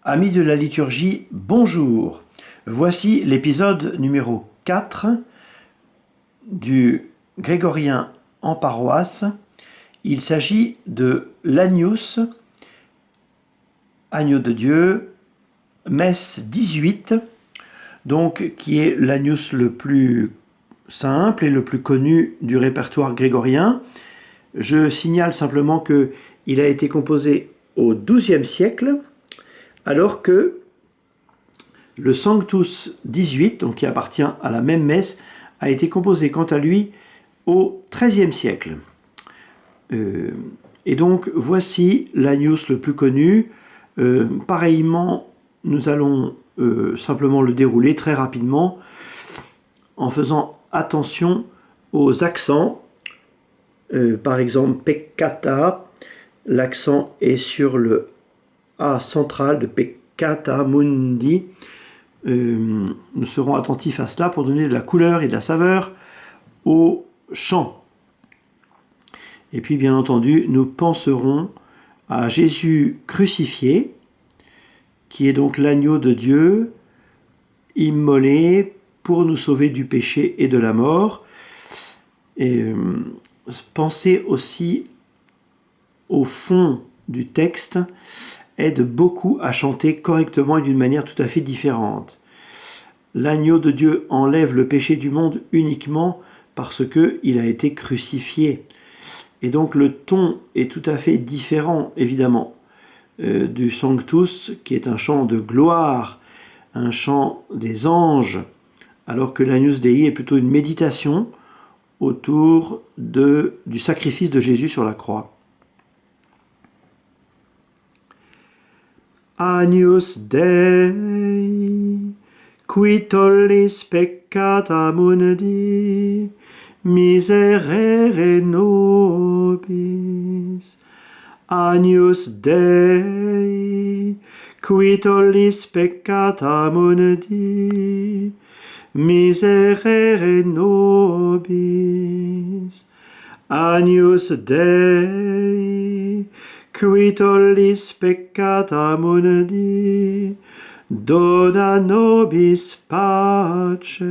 Amis de la liturgie, bonjour. Voici l'épisode numéro 4 du Grégorien en paroisse. Il s'agit de l'Agnus, Agneau de Dieu, messe 18, donc qui est l'Agnus le plus simple et le plus connu du répertoire grégorien. Je signale simplement qu'il a été composé au XIIe siècle, alors que le Sanctus 18, donc qui appartient à la même messe, a été composé quant à lui au XIIIe siècle. Et donc voici l'Agnus le plus connu. Pareillement, nous allons simplement le dérouler très rapidement en faisant attention aux accents. Par exemple, peccata, l'accent est sur le A central de peccata mundi. Nous serons attentifs à cela pour donner de la couleur et de la saveur au chant. Et puis bien entendu, nous penserons à Jésus crucifié, qui est donc l'agneau de Dieu, immolé pour nous sauver du péché et de la mort. Et pensez aussi au fond du texte aide beaucoup à chanter correctement et d'une manière tout à fait différente. L'agneau de Dieu enlève le péché du monde uniquement parce qu'il a été crucifié. Et donc le ton est tout à fait différent, évidemment, du Sanctus, qui est un chant de gloire, un chant des anges, alors que l'Agnus Dei est plutôt une méditation autour du sacrifice de Jésus sur la croix. Agnus Dei, qui tollis peccata mundi, miserere nobis. Agnus Dei, qui tollis peccata mundi, miserere nobis. Agnus Dei, qui tollis peccata mundi, dona nobis pace.